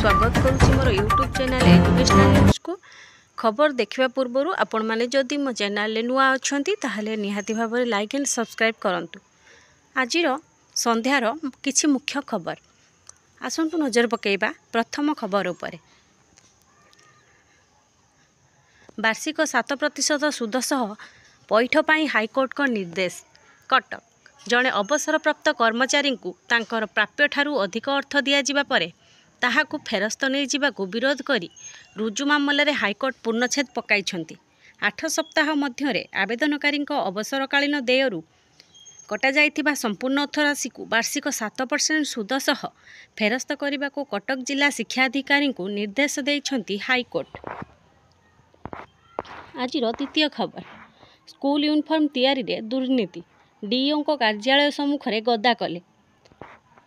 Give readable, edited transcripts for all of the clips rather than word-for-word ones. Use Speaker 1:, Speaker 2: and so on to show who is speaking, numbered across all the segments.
Speaker 1: स्वागत करुच्ची मोर YouTube channel educational news को। खबर देखा पूर्व आपण मैंने जदि मो चैनल नुआ अच्छा ताहले निहाती भाव लाइक एंड सब्सक्राइब करंतु। आजिर संध्यार किछि मुख्य खबर आसंतु नजर पकेइबा। प्रथम खबर उपरे वार्षिक 7% सुद सह पैठ पाई हाईकोर्ट को निर्देश। कटक जड़े अवसरप्राप्त कर्मचारी को तांकर प्राप्य ठारू अधिक अर्थ दिया परे ताहाकु फेरस्त नहीं जावाकु विरोध करी रुजु मामलें हाईकोर्ट पूर्णछेद पकाई 8 सप्ताह मध्य आवेदनकारी अवसरकालीन देयरू कटा जाइथिबा संपूर्ण अर्थराशि को वार्षिक 7% सुद सह फेरस्त करने को कटक जिला शिक्षा अधिकारी को निर्देश देइछंती हाईकोर्ट। आज द्वितीय खबर स्कूल यूनिफॉर्म तैयारी रे दुर्नीति डीओ कार्यालय सम्मुखें गदा कले।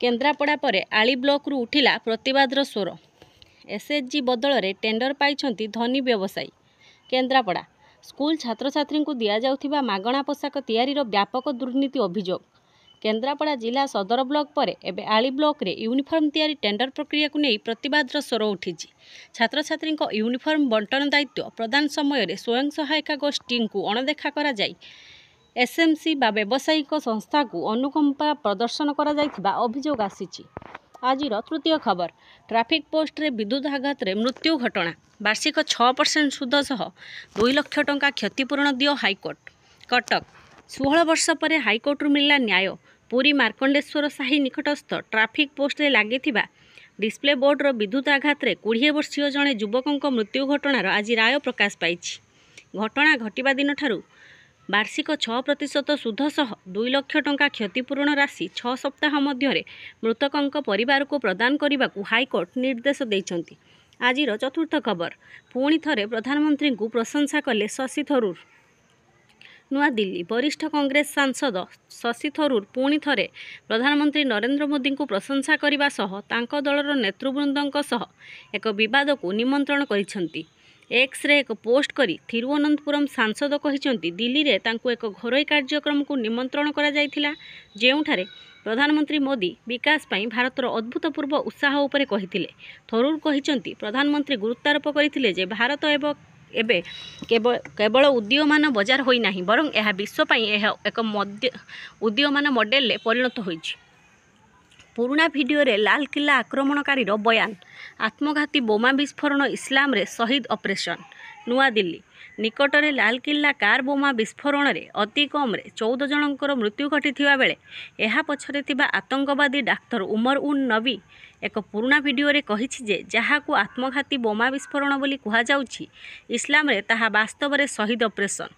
Speaker 1: केन्द्रापड़ा पर आली ब्लॉक रु उठिला प्रतिवादर स्वर। एसएचजी बदल में टेंडर पाइछंती धनी व्यवसायी। केन्द्रापड़ा स्कूल छात्र छात्री को दिया जाउथिबा मागणा पोशाक तैयारी व्यापक दुर्नीति अभियोग। केन्द्रापड़ा जिला सदर ब्लॉक पर एबे आली ब्लॉक रे यूनिफॉर्म तैयारी टेंडर प्रक्रिया को नहीं प्रतिवादर स्वर उठिछि। छात्र छात्री यूनिफॉर्म बंटन दायित्व प्रदान समय स्वयं सहायिका गोष्ठी को अणदेखा करा जाई एसएमसी बा व्यावसायिक संस्था को अनुकंपा प्रदर्शन करा जाइथिबा अभियोग आसीछि। आज तृतीय खबर ट्रैफिक पोस्ट रे विद्युत आघात रे मृत्यु घटना। वार्षिक 6% सुद सह 2 लाख टंका क्षतिपूरण दियो हाईकोर्ट। कटक 16 वर्ष पर हाईकोर्ट रु मिलला न्याय। पुरी मार्कंडेश्वर साही निकटस्थ ट्रैफिक पोस्ट रे लागिथिबा डिस्प्ले बोर्ड रो विद्युत आघात रे 20 वर्षीय जड़े युवकों मृत्यु घटनार आज राय प्रकाश पाइछि। घटना घटिबा दिन ठारू वार्षिक 6% सुध सह 2 लाख टंका क्षतिपूरण राशि 6 सप्ताह मध्य मृतकों परिवार को प्रदान करने को हाईकोर्ट निर्देश देइछंती। आज चतुर्थ खबर पुणी थरे प्रधानमंत्री को प्रशंसा कले शशि थरूर। नूआ दिल्ली वरिष्ठ कांग्रेस सांसद शशि थरूर पुणी थरे प्रधानमंत्री नरेंद्र मोदी को प्रशंसा करने सह तांको दलर नेतृवृंदों सह एक विवाद को निमंत्रण करिसेंती। एक्स रे एक पोस्ट करी थिरुवनंतपुरम सांसद कहिसेंती दिल्ली रे तांको एक घरोई कार्यक्रम को निमंत्रण करा जायथिला जेउठारे प्रधानमंत्री मोदी विकास पाई भारतर अद्भुतपूर्व उत्साह उपरे कहिथिले। थरूर कहिसेंती प्रधानमंत्री गुरुत्वारोप करथिले जे भारत एबे केवल उदीयमान बजार होई नाही बरं यह विश्व पाई एक उदीयमान मॉडल ले परिणत होईछि। पुराना भिडियो रे लाल किला आक्रमणकारी बयान आत्मघाती बोमा विस्फोरण इस्लाम रे शहीद ऑपरेशन। नूआ दिल्ली निकटरे लाल किला कार बोमा विस्फोरण रे अति कम रे 14 जनकर मृत्यु घटिथिबा बेले एहा पछरे थिबा आतंकवादी डाक्तर उमर उन नबी एक पुराना भिडियो रे कहिछि जे जहाकू आत्मघाती बोमा विस्फोरण बोली कुहा जाउछि इस्लाम रे ताहा वास्तव रे शहीद ऑपरेशन।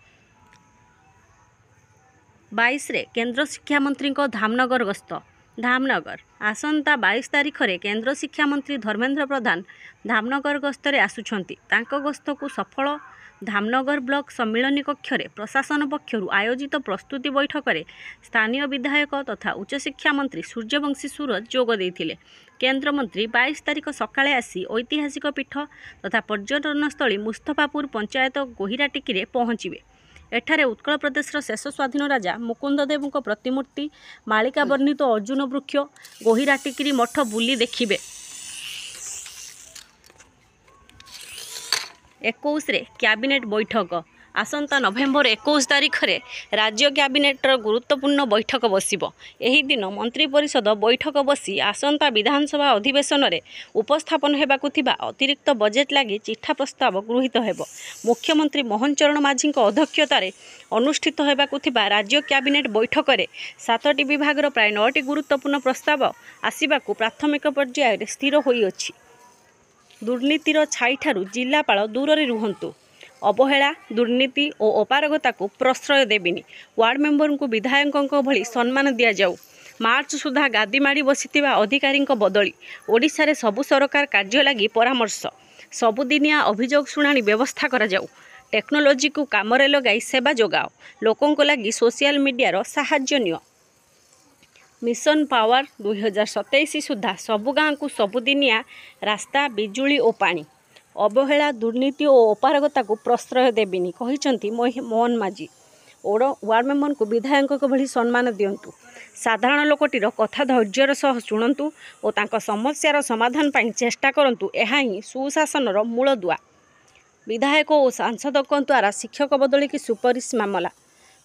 Speaker 1: 22 रे केंद्र शिक्षा मंत्री को धामनगर गस्त। धामनगर आसंता 22 तारीख रे केंद्र शिक्षा मंत्री धर्मेंद्र प्रधान धामनगर गस्तरे आसुछंती। तांको गस्त को सफल धामनगर ब्लॉक सम्मिलनी कक्ष रे प्रशासन पक्षरु आयोजित प्रस्तुति बैठक रे स्थानीय विधायक तथा उच्च शिक्षा मंत्री सूर्यवंशी सूरज जोग देइथिले। केंद्र मंत्री 22 तारीख सकाळे आसी ऐतिहासिक पीठ तथा पर्यटनस्थली मुस्तफापुर पंचायत गोहिराटिकी रे पहुंचीबे। एठारे उत्कल प्रदेशर शेष स्वाधीन राजा मुकुंद देव प्रतिमूर्ति मालिका वर्णित अर्जुन वृक्ष गोहिराटिकिरी मठ बुली देखिबे। 21 रे कैबिनेट बैठक आसंता नवेम्बर 21 तारीख रे राज्य कैबिनेटर गुरुत्वपूर्ण बैठक बसिबो। एही दिन मंत्री परिषद बैठक बसी आसंता विधानसभा अधिवेशन रे उपस्थापन हेबाकु थिबा अतिरिक्त बजेट लागि चिठा प्रस्ताव गृहीत हेबो। मुख्यमंत्री मोहन चरण माझी अध्यक्षतार अनुष्ठित हेबाकु थिबा राज्य कैबिनेट बैठक रे 7टी विभागर प्राय 9टी गुरुत्वपूर्ण प्रस्ताव आसिबाकु प्राथमिक पर्याय रे स्थिर होई अछि। दुर्नीतिर छाई ठारू जिलापाल दूर रे रुहंतु। अवहेला दुर्नीति और अपारगता को प्रश्रय देविनी। वार्ड मेंबर को विधायकों भली सम्मान दिया जाऊ। मार्च सुधा गादी माड़ी बसिथिबा अधिकारी बदली। ओडिशा रे सबु सरकार कार्य लगी परामर्श। सबुदिनिया अभियोग शुणाणी व्यवस्था करा जाऊ। टेक्नोलोजी को कामरे लगाई सेवा जोगाओ। लोकों को लगी सोशल मीडिया साहाय्य नियो। मिशन पावर 2027 सुधा सबु गाँ को सबुदिनिया रास्ता बिजुली और पानी। अवहेला दुर्नीति और अपारगता को प्रश्रय देविनी कहिसेंती मोहन माझी। वार्ड मेंबर को विधायक भली सम्मान दिंतु। साधारण लोकटीर कथा धैर्यर सह शुणु और तांको समस्यार समाधान पाई चेष्टा करंतु। यह ही सुशासनर मूलदुआ। विधायक और सांसद द्वारा शिक्षक बदली की सुपारिश मामला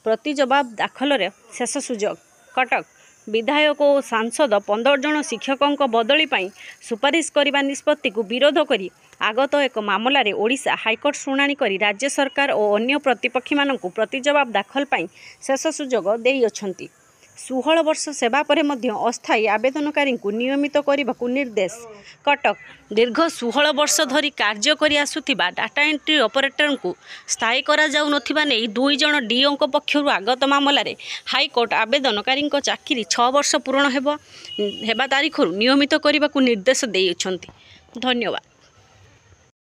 Speaker 1: प्रति जवाब दाखल शेष सुजोग। कटक विधायक और सांसद 15 जन शिक्षकों बदली पाई सुपारिश करने निष्पत्ति को विरोध करी आगत एक मामलें ओडिशा हाईकोर्ट शुणाणी करी राज्य सरकार और अन्य प्रतिपक्षी मानक प्रति जवाब दाखल पाई शेष सुजोग देइछंती। 16 वर्ष सेवा परे मध्य अस्थायी आवेदनकारी को नियमित करने को निर्देश। कटक दीर्घ 16 वर्ष धरी कार्य करि आसुथिबा डाटा एंट्री ऑपरेटर को स्थायी करा जाउ नथिबा नै 2 जन डीओ पक्षरु आगत मामलें हाईकोर्ट आवेदनकारी चाकरी 6 वर्ष पूर्ण हेबा तारीखरु नियमित करने को निर्देश देइछंती। धन्यवाद।